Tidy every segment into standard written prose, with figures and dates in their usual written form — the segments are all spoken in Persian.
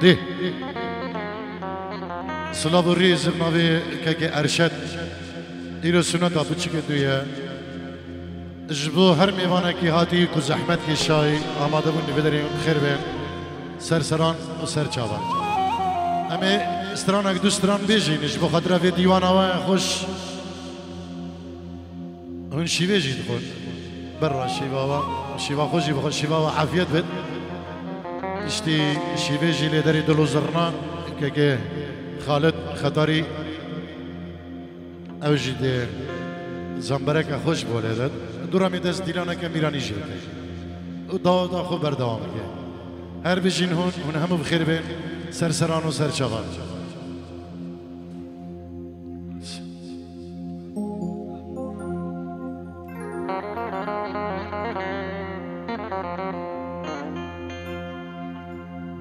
ده سلاب و ریز نوی که ارشد ایرو سنت آبو چی که دویه جبو هر میوانه که هاتی که زحمت که شای آماده بون نویداریم خیر بین سر سران و سر چاوان اما استران اک دو استران بیجین جبو خاطره وی دیوان آوه خوش هون شیوه جید خود برا شیوه خوشی بخود شیوه و عافیت بید اشتی شیوه جیلی داری دلو زرنا که خالد خطاری او جید زنبرک خوش بوله داد دورا می دست دیلانه که میرانی جید و دا خوب بردوام که هر بجین هون همو بخیر بین سر سران و سر چوان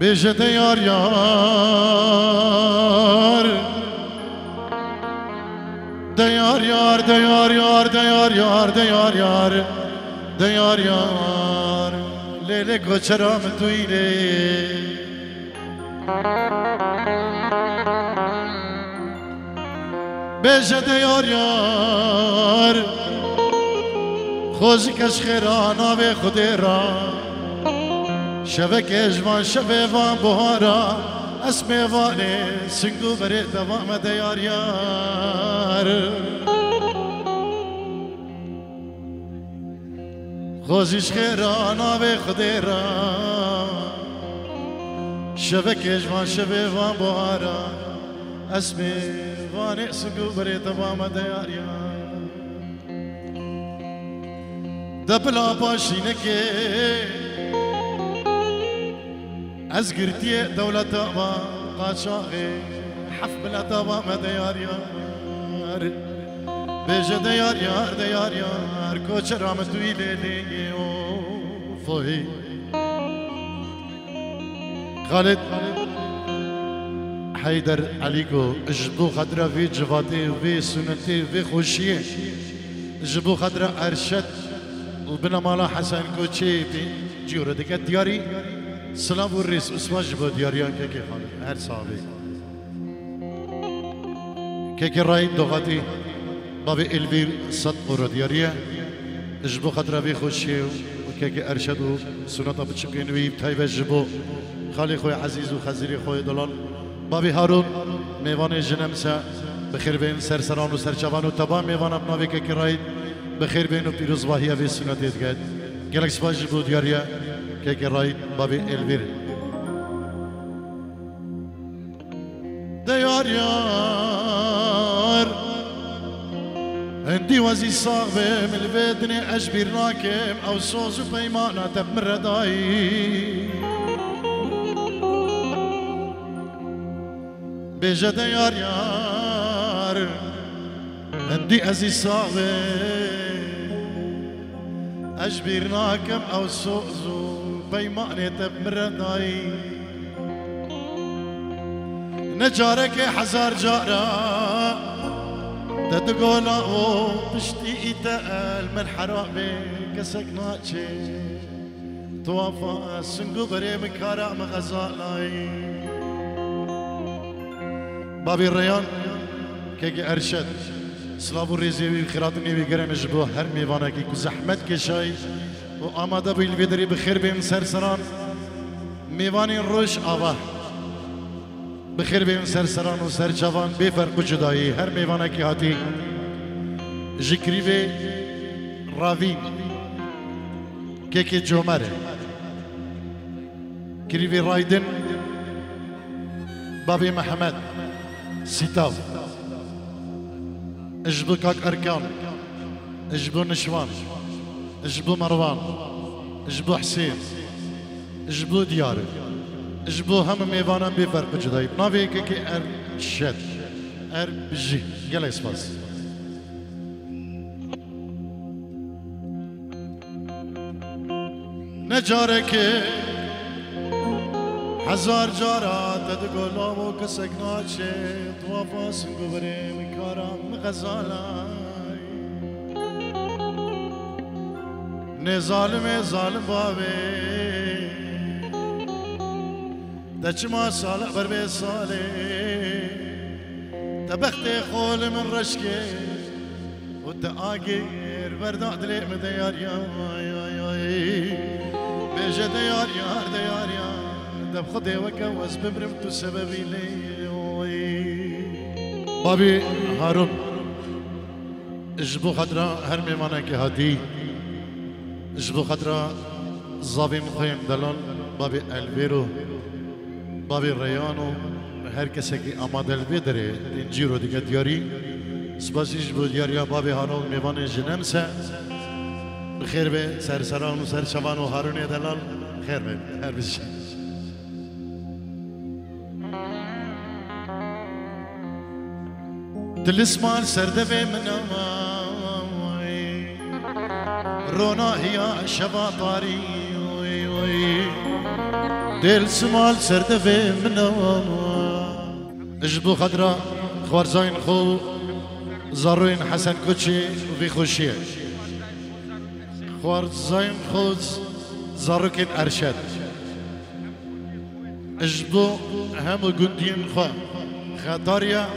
بیشه دیار یار دیار یار دیار یار دیار یار دیار یار دیار یار لیله کوچرام تویله بیشه دیار یار خوزی کش خیران آوه خودی را شبه کشمان شبه وان بهارا اسم وانه سنگو بره دوام دیار یار خوزیش خیران آوه خودی را شبه کشمان شبه وان بهارا اسم وانه سنگو بره دوام دیار یار دبلا باشینه که از قرتي دولة ما قاشاغي حف بلا تابا ما ديار يار بيجا ديار يار ديار يار كوچ رامتوي ليلي فوي خالد حيدر عليكو جبو خضرا في جفاتي في سنتي في خوشيه جبو خضرا ارشد وبنا مالا حسن كوچي جيورو ديك دياري سلام و ریس اسماج با دیاریان که خانه هر صاحبی که رای دوغاتی باب البیر صد قرار دیاریه جبو خطر بی خوشی و که ارشد و سنت بچکین وی تایب جبو خالی خوی عزیز و خزیری خوی دلال بابی هارون میوان جنمسا بخیر بین سرسران و سرچوان و تمام میوان ابناوی که رای بخیر بین و پیروز واهیه وی سنت ادگد گلکس با جبو دیاریه که رای بابی البیر دیار یار اندی وزی صاحبه مل بدنی اشبیر راکم او سوز و پیمانا تب مردایی بیجه دیار یار اندی ازی صاحبه اشبیر راکم او سوز و پیمانه تب مردایی نجارك حزار جارا تدقولا او تشتي تقل من حرامي كسك ناتشي توافا سنقو بري مكارا مغزالاي بابي الريان كيكي ارشد سلابو ريزيوي خيراتني بيقرم جبو هر ميوانا كيكو زحمت كشاي وآماده بالفيدري بخير بين سرسران ميواني روش آوه بخیر بین سرسران و سرچوان بفرق و جدایی هر میوانه که هاتی جکریو راوین که جومره کریو رایدن بابی محمد سیتاو اجبو کاک ارکان اجبو نشوان اجبو مروان اجبو حسين اجبو ديار اجبو هم ميوانا بفرق جداي نافي كي ارشد اربجي قال اسماس نجارك هزار جارا تدقلام و کسک ناچه توافا سنگو بریم کارم غزالای نه ظالم ظالم باوی دچما صالح بربي صالح تبختي خول من رشكي وتآجر برداد لي مديار يا بيجا ديار يا دب خدي وكوز ببرمتو سببي لي بابي هارون اجبو خدرا هرمي مانا كي هادي اجبو خدرا زابي مخيم دلال بابي الفيرو بابي ريانو هر کسی که آماده الویدره این جیرو دیگه دیاری سپاسیش بود دیاریا بابی هارون میوان جنمسه بخیر به سرسران و سرشوان و هارون دلال خیر به هر بشه دلسمان سرده به منامای رونا هیا شبا طاری دل سمال سرده به منامای اجبو خضرا خوارزاين خو زاروين حسن كوتشي وفي خوشيه خوارزاين خو زاروكين ارشد اجبو همو جندين خو خطاريا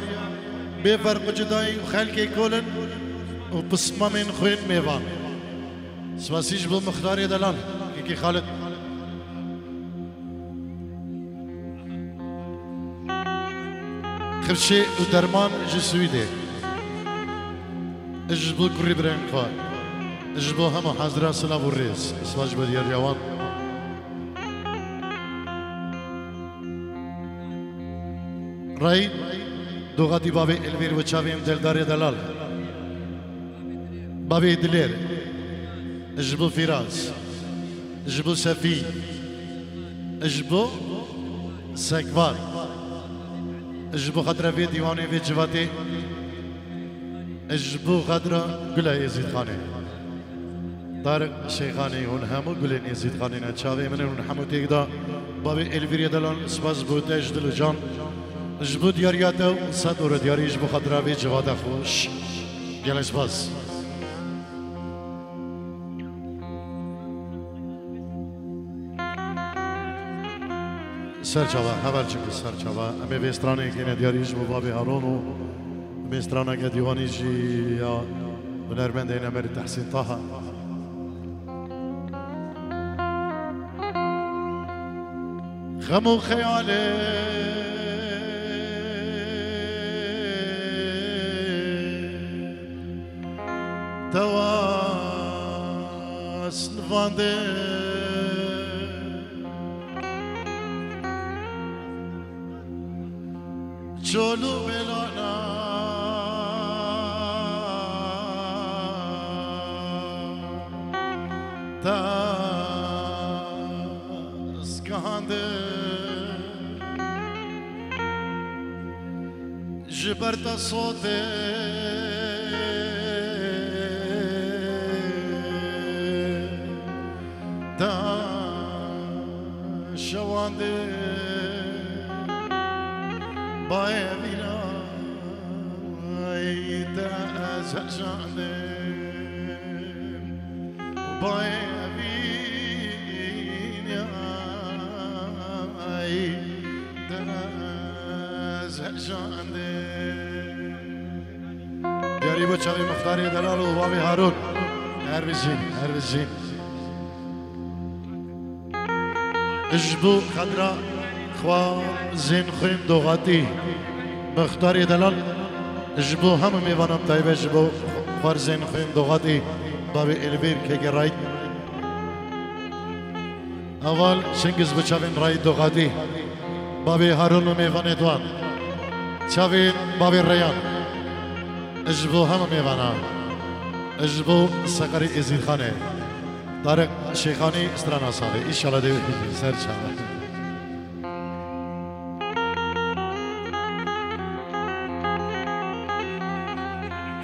بفرق جداي وخلقي كولن وبصمامين خوين ميفان سواسي اجبو مختاري دلال كيكي خالد خرشي ودرمان جسويدي اجبو كوري برين خواه اجبو همو حاضرة سلاف والرئيس اسواج بديار يوان راي دوغاتي بابي الفير وچاويم دلداري دلال بابي دلير اجبو فراس اجبو سفي اجبو سكوار اجبو خضرا في ديواني في جواتي اجبو خضرا قلا يزيد خاني طارق شيخاني هون همو قلين يزيد خاني نتشاوي من هون حمو تيقدا بابي الفيريا دلان سباز بوتاج دلو جان اجبو ديارياتو صدور دياري اجبو خضرا في جواتا خوش قلا سباز سرچاوا خبر چکه سرچاوا امی بیسترانه که ندیاریش بابی هارونو بیسترانه که دیوانی جی یا هنرمند این امر تحسین طه خمو خیاله تواس نفانده چولو بلانا تاس کهانده جبرتا صوته تا شوانده باي بينا يتأزجانم باي بينا يتأزجانم دياري بچاوي مختاري دلال و بابي هارون هربزين اجبو خضرا خواه زين خوين دوغاتي مختاري دلال اجبو هم ميوانم تايبه اجبو خوار زين خوين دوغاتي بابي البير كي رايت اول شنگز بچاوين رايت دوغاتي بابي هارون ميوانه دوان چاوين بابي ريان اجبو هم ميوانا اجبو سقري ازيد خانه طارق شيخاني استرانا صالي ان شاء الله ديوه سر شاوه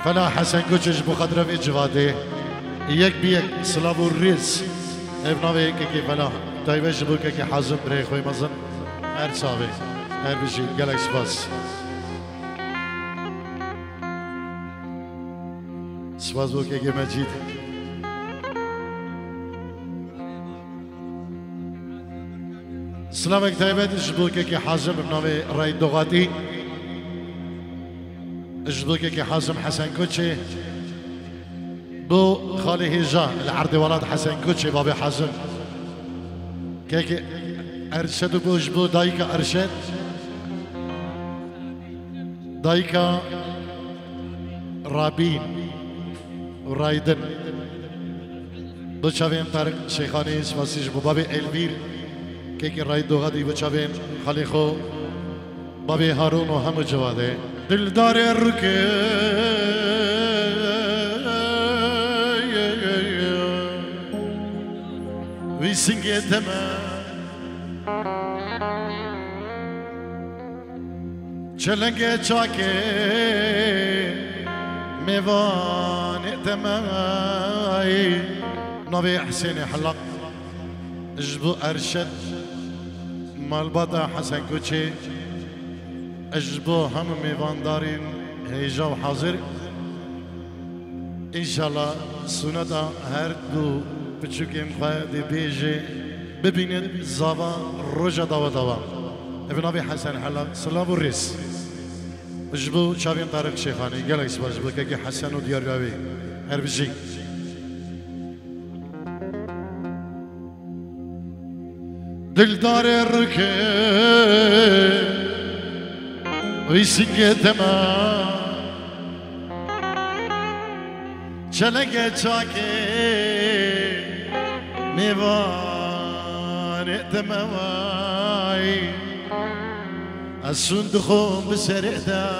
فلا حسن كوچش بخدرة في جواده يك بيك سلابو الرئيس ابناوي كي فلا تايبه جبو كي حازم بري خوي مزن هر صاوي هر بشي قلق سباس سباس بو كي مجيد سلامك تايبت جبوكي كي حازم بنامي راي دوغاتي جبوكي كي حازم حسن كوتشي بو خالي هيجا العرض ولاد حسن كوتشي بابي حازم كيكي ارشد بو جبو دايكا ارشد دايكا رابين ورايدن بچاوين طارق شيخاني سواسيج بو بابي البير كيكي رايد دوغادي بچاوين خليخو بابي هارون وهم جواده دلدار الركي ويسنجي تمام چلنگه چاکه میوان تمامای نبي حسين حلق اجبو ارشد مال بطا حسن كوتشي اجبو هم ميوان دارين هيجا وحاضر ان شاء الله سنة هر دو بچوكين خواهد بيجي ببينت زابا رجا دوا دوا ابن ابي حسن حلق سلام الرئيس اجبو شابين طارق شيخاني قال اسمه اجبو كي حسن وديار راوي هر بيجي دلدار الركب ويسنجي تمام چلنگه چاکه میوان تمامای الصندوق بسرقدا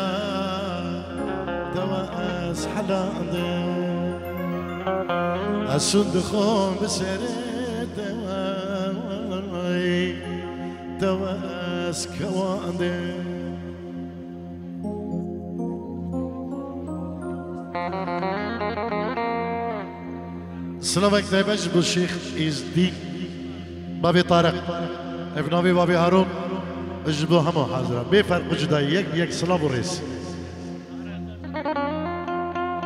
دواس حلاده الصندوق بسرقدا دواس كواده سلامك دايباش بالشيخ إزدي بابي طارق ابن أبي بابي هارون اجبو همو حاضرة بفرق جداي يك سلام الرئيس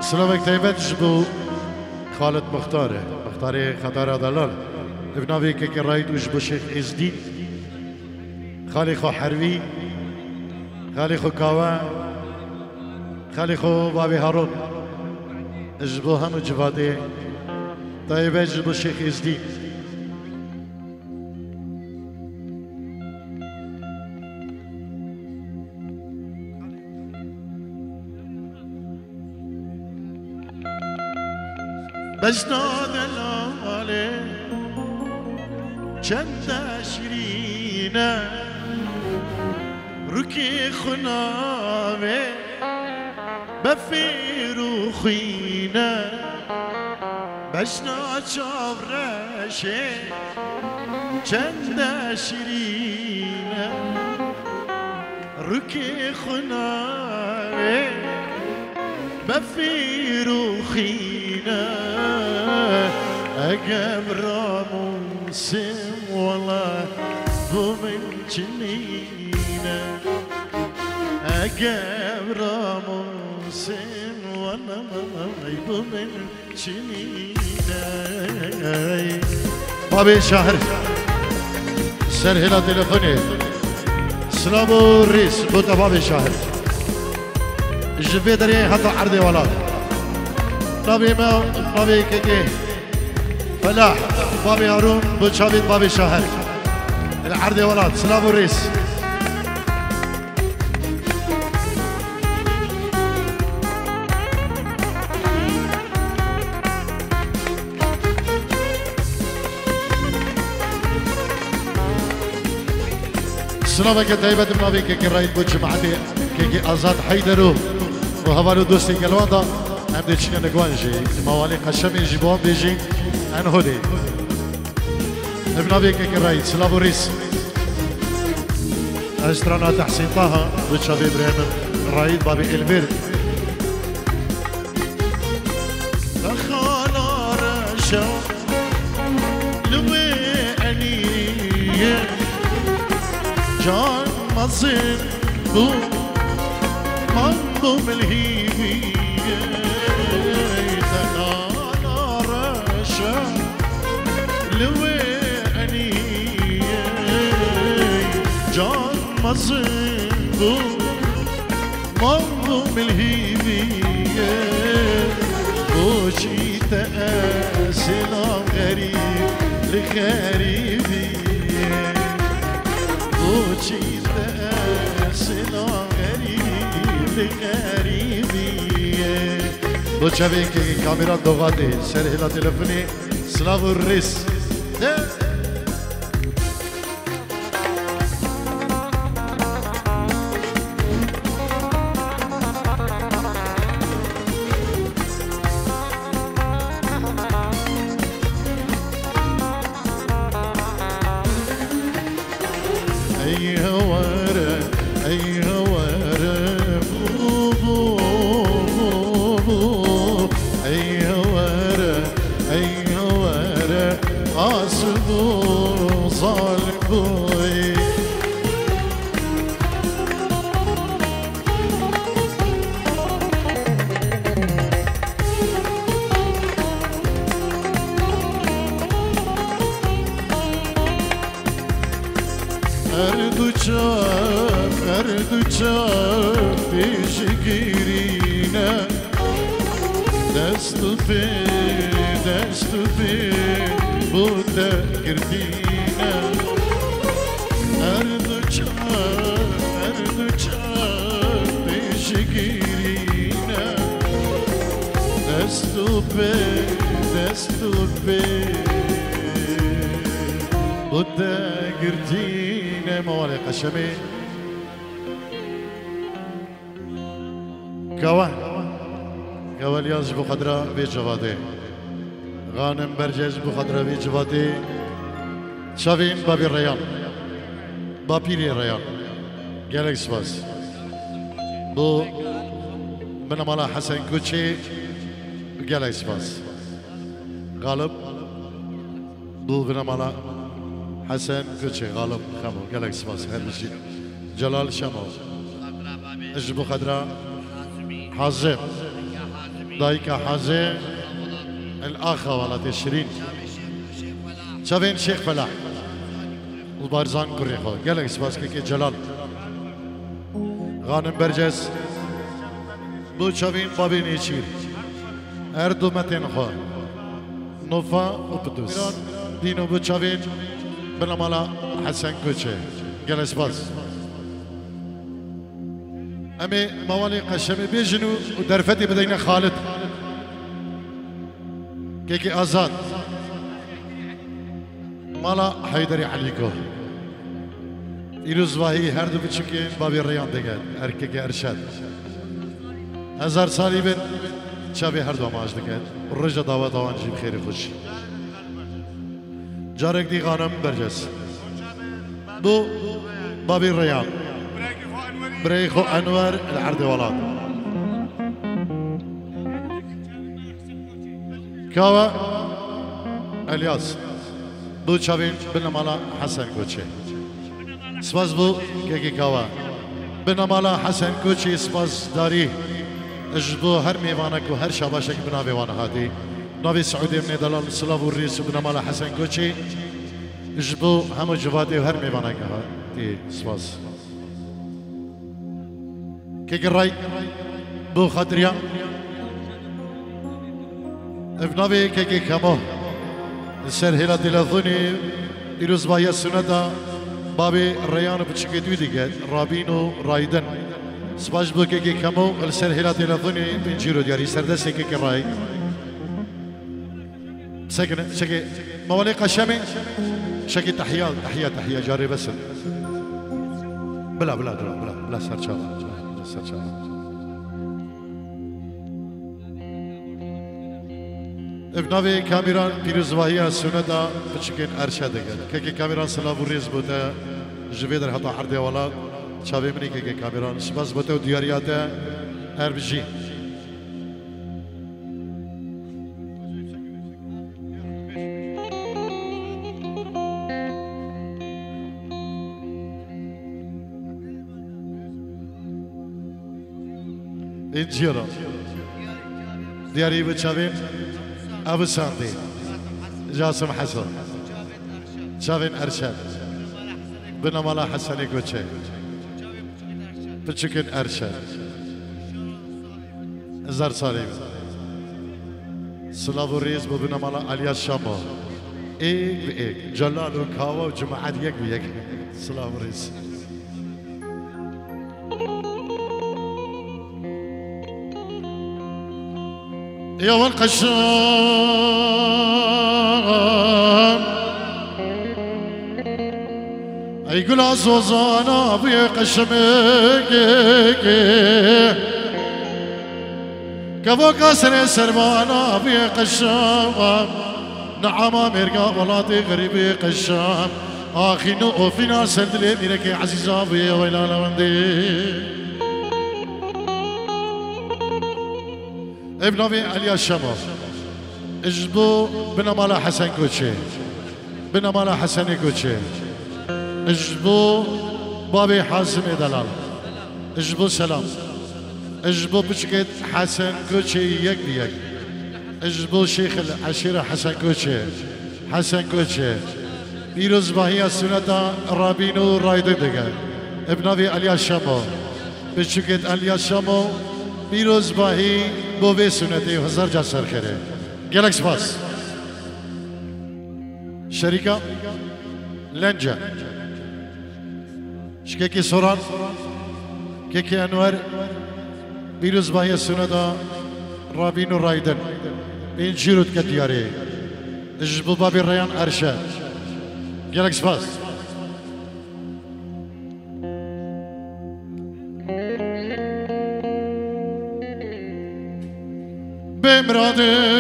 سلامك دايباش اجبو خالد مختاري خطارة دلال ابن أبي كيكي رايد اجبو شيخ إزدي خالي خو حروي خالي خو كاوا خالي خو بابي هارون اجبو همو جبادي طيب اجبو شيخ إزدي بجناد العالي چند شیرینه رکی خنامه بفیر و خوینه بجنا چاورشه چند شیرینه رکی خنامه بفیر و خوینه اگم راموسم والله بومن جنينه اگم راموسم والله بومن جنينه بابي شهر سر هلا تلفوني سلام الرئيس بوتا بابي شهر جبي دري حتى عرضي ولاد نبي ما نبي كيكي فلاح بابي هارون بوتشابيت بابي شهر العرض ولاد سلام الرئيس سلامك دايبة بنابي كيكي رايد بوتش معدي كيكي ازاد حيدرو وهوالو دوستي قلواندا هم دي چنه نگوانجي موالي قشمي جيبوان بيجي ان هودي ابن ابي كيكي رايد سلام الرئيس استرانا تحسين طه بتشابي ابراهيم رايد بابي البير خالا رشا لوي انيه جان مصير بو منظوم الهيبيه خالا رشا لوي انيه مصيبو مظلوم الهيبية وشي تأسنا غريب لغريبية وشي تأسنا غريب لغريبية وشابين كي كاميرا دوغاتي سرهلا تلفوني سلاو الرئيس كوالياز بقدرة بجوادي غانم برجز بقدرة بجوادي شافين بابي الريان بابيري الريان جالكس باس بو من مالا حسن كوتشي جالكس باس غالب بو من مالا حسن كوتشي غالب خمو جالكس باس هربشي جلال شمو اجبو قدرة حازم دايكا حازم الأخ ولد شيرين شافين شيخ فلاح البارزان كوريخو قالك سباس كي جلال غانم برجس بو شافين بابي نيشير اردو متين خو نوفا وبدوس دينو بو شافين بنمالا حسن كوتشي قالك سباس امي موالي قشمي بيجنو ودرفتي بدينا خالد كيكي ازاد مالا حيدري عليكو يروز واهي هردو بتشكين بابي الريان دقال اركيكي ارشاد هزار سالي بن شابي هردو ماج دقال الرجا داوا دوان جيب خيري خوش جارك دي غانم برجس بو بابي الريان بريخو انور العرض ولاد كاوا الياس بو شافين بنمالا حسن كوتشي سباز بو كيكي كاوا بنمالا حسن كوتشي سباز داري اجبو هر ميوانك وهر شاباشك بنا بيوان هادي نبي سعودي من دلال سلاف والريس بنمالا حسن كوتشي اجبو همو جوادي وهر ميوانك هادي سباز كيكي الراي بو خاطريا ابنابي كيكي كامو السر هلا تلفوني يروز بايا سندا بابي ريان بتشكي دويدي قد رابينو رايدن سباش بو كيكي كامو السر هلا تلفوني بنجيرو دياري سردس كيكي الراي سكن شكي موالي قشامي شكي تحية جاري بس بلا سرشاوة ابنابي كاميران بيروزواهية سندا بتشكين ارشاد قال كي كاميران سلاف الريز بوتا جويدر حتى حردي ولاد شابي مني كي كاميران سباز بوتا ديارياتا اربجي انجيرا دياري بتشافين ابو ساندي جاسم حسن شافين ارشاد بنمالا حسني كوتشي بچکن ارشد هزار سالی سلاو و ریز ببینم مالا الیاس شما ایک و ایک جلال و کاوا و جماعت یک و یک سلاو و ریز يا والقشام يقول عزوزانا بي قشمك كفو كسر سربانا بي قشام نعم مرقا ولاتي غريبي قشام آخي نو فينا سلدلي ميرك عزيزا بي ويلا لوندي ابن أبي علي الشمر اجبو بنا مالا حسن كوتشي بنا مالا حسن كوتشي اجبو بابي حازم دلال اجبو سلام اجبو بشكت حسن كوتشي يك بيك اجبو شيخ العشيرة حسن كوتشي حسن كوتشي بيروز باهي السنة رابينو رايدو دقا ابن أبي علي الشمر بشكت علي الشمر بيروز باهي بوبي سنتي وهزار جا سر خيره گلک سپاس شريكة لنجا شكيكي سوران كيكي انور بيروز باهي سنة رابين رايدن بين جيروت كدياري اجبو بابي الريان ارشاد گلک سپاس بمراده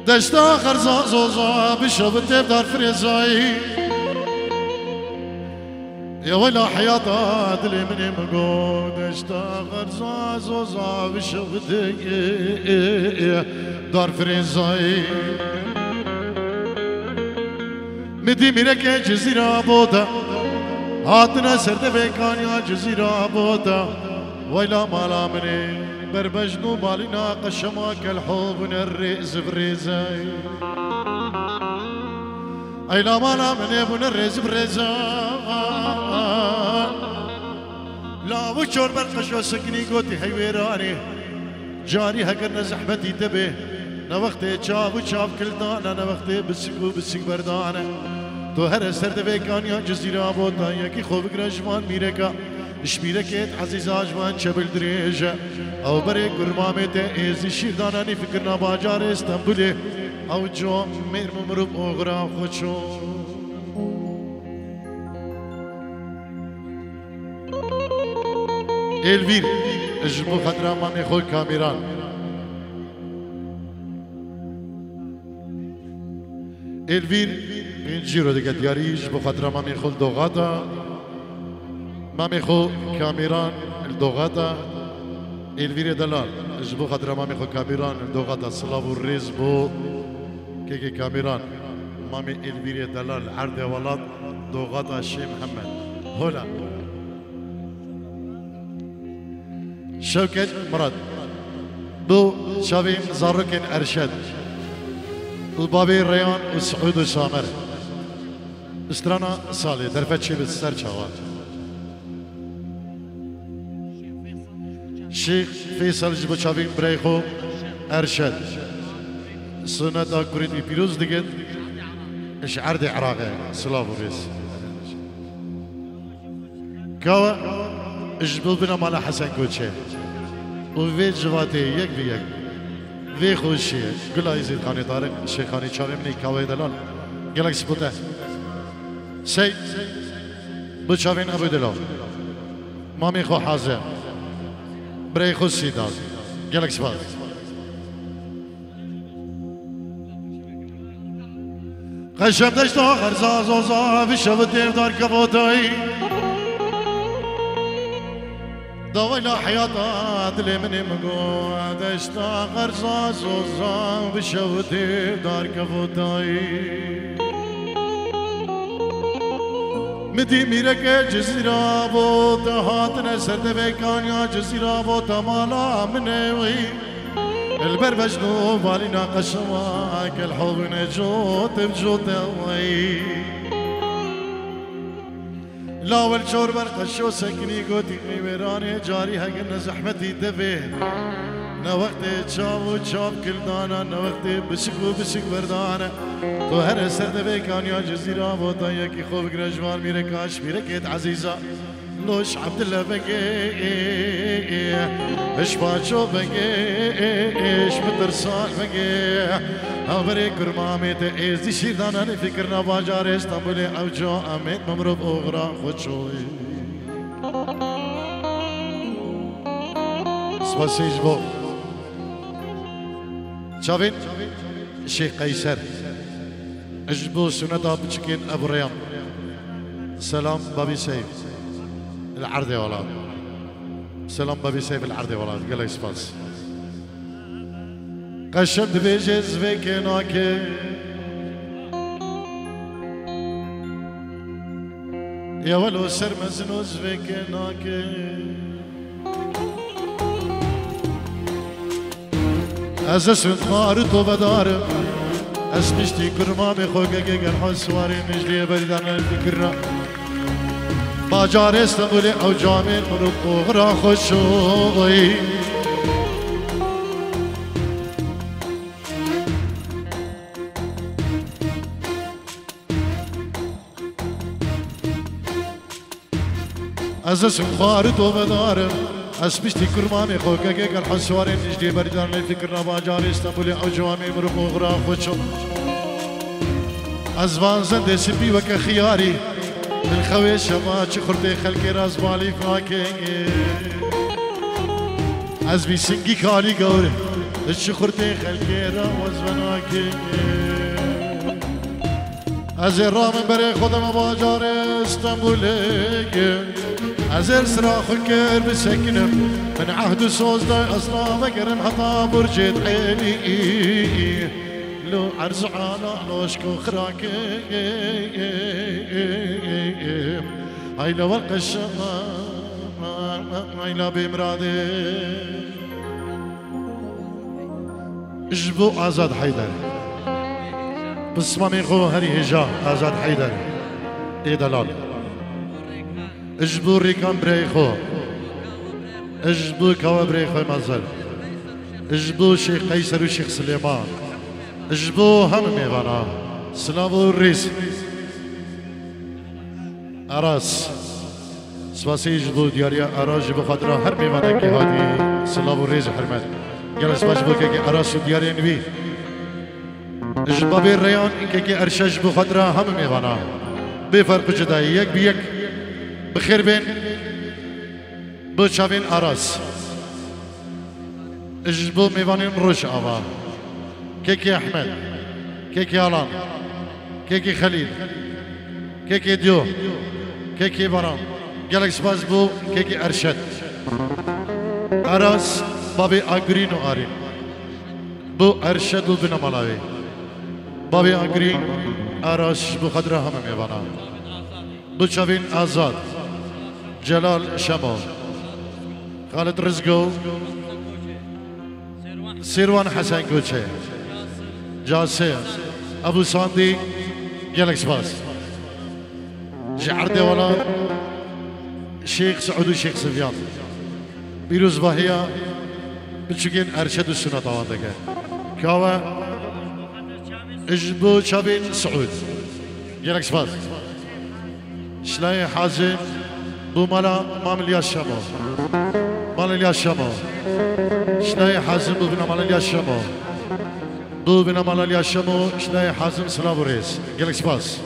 دشتا خرزا زوزا بشوت بدار فريزاي يا ويلا حياتا دلي مني مقود دشتا خرزا زوزا بشوت دار فريزاي مدي ميرك جزيرة بودا هاتنا سرد بيكانيا جزيرة بودا ويلا مالا مني بربجنو بالينا قشما كالحب نريز بريزاي ايلا مالا مني بنريز بريزاي لا وشور برقشو سكني قوتي حيويراني جاري هكرنا زحمتي تبه نوقتي چاو چاو كلدانا نوقتي بسكو بسك بردانا تو هر سرد بيكانيا جزيرة بوتا يكي خوبك رجمان ميركا شبيركت عزيز عجمان شبل دريجة أو بريك قرمامت إيزي شيرداناني فكرنا باجار اسطنبولي أو جو مير ممروب أغرا خوشو الفير اجبو خطرا مامي خوي كاميران الفير بينجيرو ديگه دياري اجبو خطرا مامي خوي دوغادا مامي خو كاميران الدوغادا الفيري دلال اجبو خاطر مامي خو كاميران الدوغادا سلاو الريز بو كيكي كاميران مامي الفيري دلال عرض ولاد دوغادا شي محمد هولا شوكت مراد بو شابين زاركن ارشد البابي ريان وسعود وسامر استرانا صالي درفتشي بالسر شوال شيخ فيصل جبو شافين بريخو ارشد سنة كوريد بيروز دقت اش عرض عراقي سلافو ريس كاوا اجبو بنا مالا حسن كوتشي وفي جواتي يك بيك في خوشي قلا يزيد خاني طارق شيخاني شامي كاوا دلال قالك سبوته سي بو شافين ابو دلال مامي خو حازم بريخو السيداد قالك سباق خشب دشتا خرزا زوزا بشوت دار كفوتاي دوينا حياتا دلي مني مقو دشتا خرزا زوزا بشوت دار كفوتاي مدي ميرك جزيرة بوتا هاتنا سرد بيكانيا جزيرة بوتا مالا منوي البربجنو بالينا قشواك الحب نجوت بجوت وي لا والجور برقشو سكني قوتي ويراني جاري هقنا زحمتي دبي نوقتي تشاو تشاو كل دانا نوقتي بسكو بسك بردانا تو هر سر دبي كان يا جزيرة بوطا يكي خوف جرجوان ميرك كاش ميرك عزيزة لوش عبد الله بقي اش باشو بقي اش مترسال بقي هبري كرمامي تأيز دي شيردانا نفكرنا باجار اسطنبولي او جو اميت ممروب اغرا خودشوي سباسيج بو شافين شيخ قيصر اجبو سنة بچكين ابو ريان سلام بابي سيف العرض يا ولاد سلام بابي سيف العرض يا ولاد قال سباس قشد بيجز بكناك يا ولو سر مزنوز بكناك أزس مارتو بدار اسمشتي كرمامي خوكا قل حسواري نجلي بردان الفكرة باجار استقبلي او جامل مروق غرا خوشوي أزس مارتو بدار اسمشتي كرمامي خوكا قل حسواري نجلي بردان الفكرة باجار استقبلي او جامل مروق غرا خوشوي أزبان زند سبي وك خياري من خويش ما چخرتي خلقي راز بالي فاكي أزبي سنجي كالي قوري چخرتي خلقي راز بناكي أزر رامن بري خدم باجار اسطنبولي أزر صراخ الكير بسكنم من عهد سوز داي أصلا بقرن حطا برجيت عيني لو عرز على لوشكو خراكي هاي لو القشة هاي لا بمرادي اجبو آزاد حيدر بسمامي خو هري هجا آزاد حيدر اي دلال اجبو ريكان بريخو اجبو كوا بريخو مازل اجبو شيخ قيصر وشيخ سليمان اجبو هم ميغانا سلافو الريس اراس سباسي اجبو دياريا اراس جبو خاطرا هر ميغانا كي هادي سلافو الريس حرمت قال سباس بو كي اراس دياريا نبي اجبو بير ريان كي ارشا جبو خاطرا هم ميغانا بفرق جداي يك بيك بخير بين بو شافين اراس اجبو ميغانين روش ابا كيكي احمد كيكي الان كيكي خليل كيكي ديو كيكي برام قالك سباس بو كيكي ارشد اراس بابي اغرين وارين بو ارشد وبنا ملاوي بابي اغرين اراس بو خضرا هم ميوانا بو شافين آزاد جلال شمو خالد رزقو سيروان حسن كوچه جاسر ابو ساندي قالك سباس جعردي ولا شيخ سعود وشيخ سفيان بيروز باهيا بتشكين ارشد السنة طواتك كاوا اجبو شابين سعود قالك سباس شلاي حازم بو مالا مامل يا شمو مال يا شمو شلاي حازم بو بنا مال يا شمو دو بنا مال يا شمو شلاي حازم سلافو ريس قالك سباس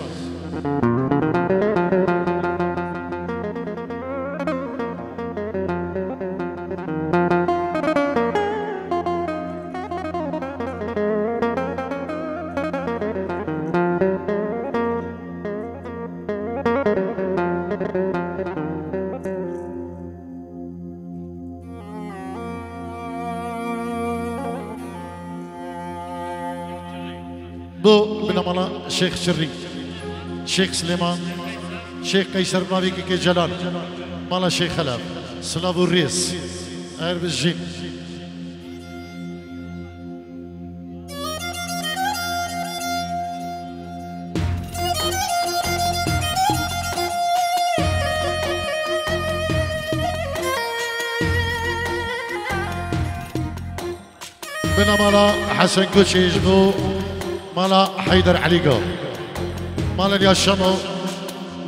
بو بنا مالا شيخ شري شيخ سليمان شيخ قيصر مالك كي جلال مالا شيخ خلف سلافو الريس عرب الجين بنا مالا حسن كوتشي جبو مالا حيدر عليقو مالا الياس شمو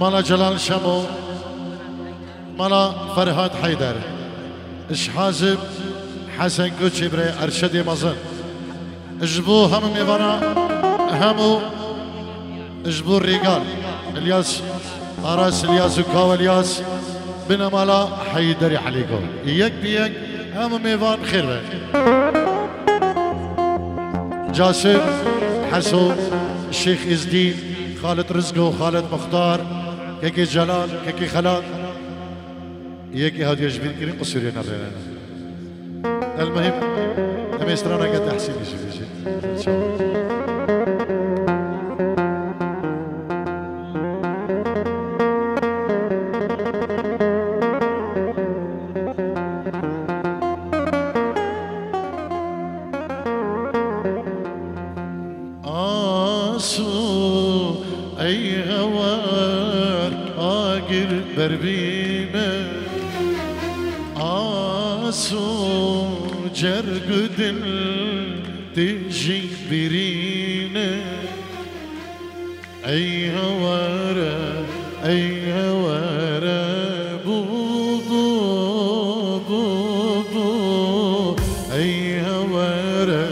مالا جلال شمو مالا فرهاد حيدر اش حازم حسن كوتشي بري ارشدي مزن جبو هم ميفانا همو جبو الرجال الياس اراس الياس وكاو الياس بنا مالا حيدر عليقو يك بيك هم ميفان خير بك جاسم حسو الشيخ إزدين خالد رزقو خالد مختار كيكي جلال كيكي خلال يكي هاد يجبين كريم قصيرين الرينا المهم لما يسترانا قد أحسين يجي إن شاء الله بربينا آسو جرقد تجي برينا أي هوارا أي هوارا بو بو بو بو أي هوارا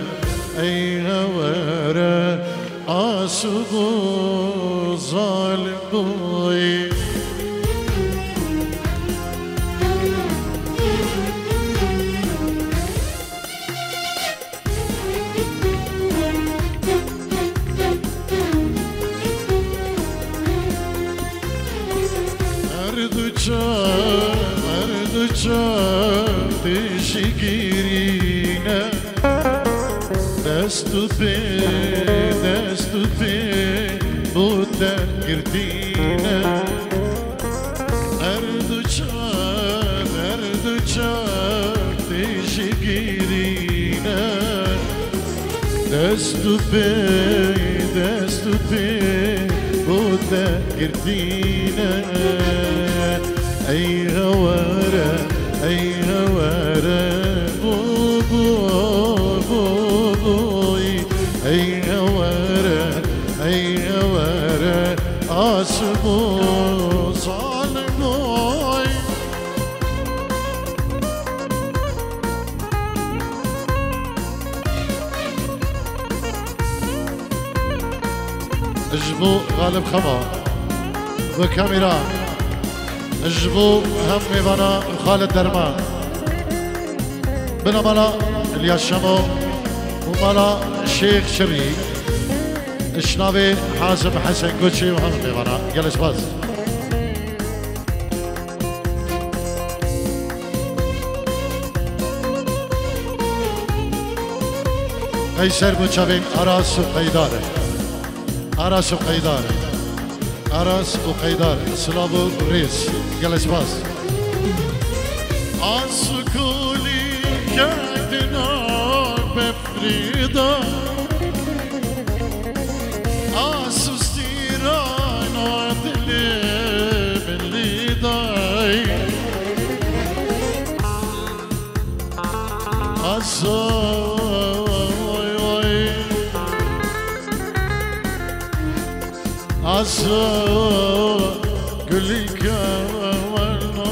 أي هوارا آسو ظالم بوي دستو بي بودا گردینا اردو چاک دیشی گیرینا دستو بی بودا گردینا ای هوارا ای هوارا بو بو بو أي هوارا أسبو ظالموي اجبو غالب خما وكاميرا اجبو هم ميفانا خالد درمان بنا مالا الياس شمو ومالا شيخ شريك الشنابي حازم حسن كوتشي وهم ميفانا جلس باز قيصر بوشابين أراس وقيدارة أراس وقيدارة أراس وقيدارة سلابو ريس جلس باز أسكولي كادنا بفريدا أسستيرانا دلي بالليداي قولي كوانا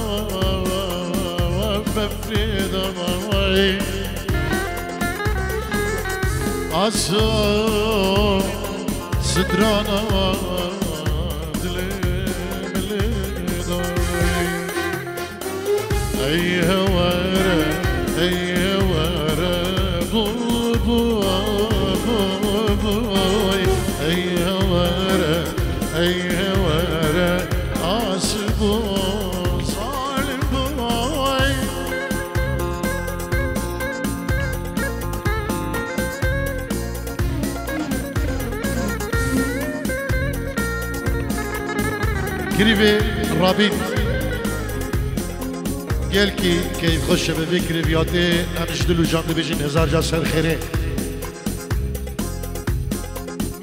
بفريدا ماي صدرانا دلي بالليداي أي هوارا أي هوارا بو بو بو أي هوارا أي هوارا عاصبو ظالم بوي كريفي رابين گلکی که خوش به بکری بیاده همش دلو جان ببیجین هزار جا سر خیره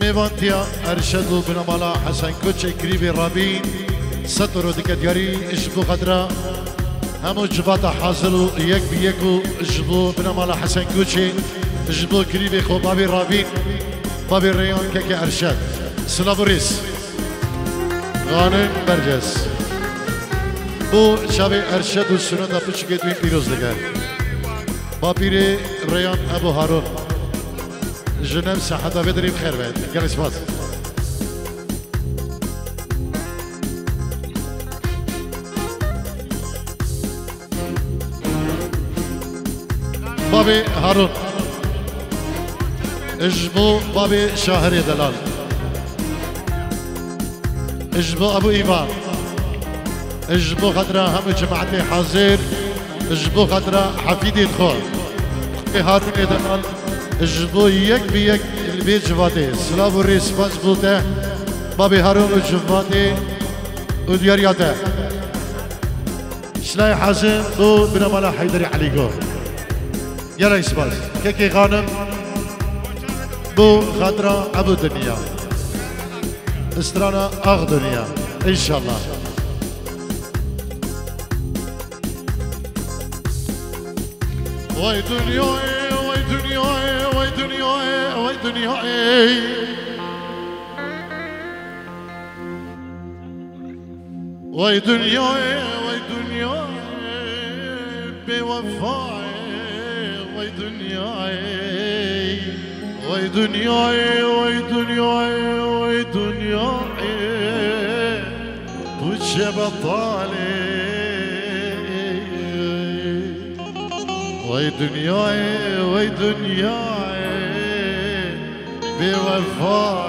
میوانتیا ارشد و بنامالا حسن کوچه کریبی رابین سطر و دکتیاری اشبو قدرا همو جبات حاصل و یک بی یک و اشبو بنامالا حسن کوچه جبو كريبي خو بابي رابين بابي ريان كيكي أرشاد سلابوريس غانم برجس بو شابي أرشاد والسنة بچكي دوين بيروز دقال بابي ريان أبو هارون جنب ساحة بدري بخير بيت قال سباس بابي هارون اجبو بابي شاهري دلال اجبو ابو ايمان اجبو خضرا هم جماعتي حاضر اجبو خضرا حفيدي دخول هارون دلال اجبو يك بيك البيت جواتي سلام والريس مزبوطه بابي هارون وجواتي وديارياته شلاي حازم بو بنمالا حيدري عليكم يا ريس باز كيكي غانم بو خضرا ابو دنيا استرانا اغ دنيا ان شاء الله واي دنيا واي دنيا واي دنيا واي دنيا واي دنيا واي دنيا بوفاء واي دنيا واي دنيا واي دنيا واي دنيا وش بطالي واي دنيا واي دنيا بوفاء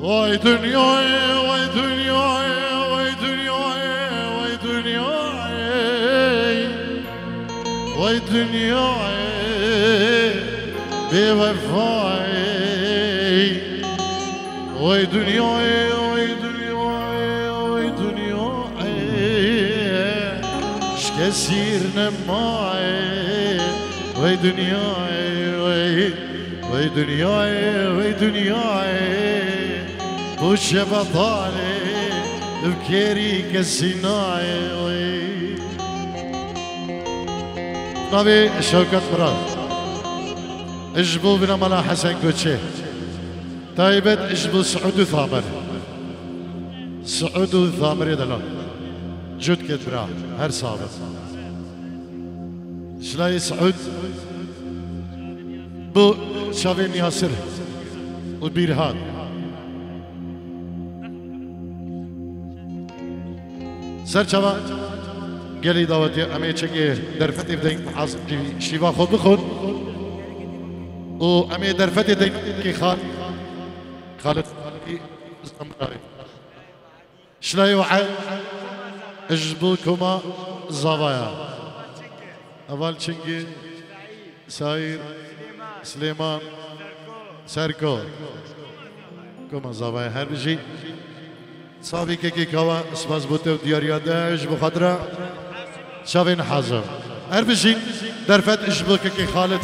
واي دنيا واي دنيا واي دنيا واي دنيا واي دنيا بوفاء واي دنيا واي دنيا واي دنيا شكسير نماي واي دنيا واي دنيا واي دنيا وش بطالي بكيري كالسيناي نبي شوكت مراد اجبو بنا ملا حسن كوتشي طيبت اجبو سعود ثامر سعود ثامر يدلون جود كتبرا هر صابت شلاي سعود بو شافين ياسر وبيرهان سرچوا گلی دعوتی امی چکی درفتی بدین حاضر شیوا خود بخون و امی درفتی دین کی خالد زمرای شلای وعد اجبوكما زوايا اول چنگی ساير سليمان سركو كما زوايا هر بجي صافي كيكي كوا اسماز بوتو دياريا داش بخضرة شافين حازم هر بجي درفت اجبو كيكي خالد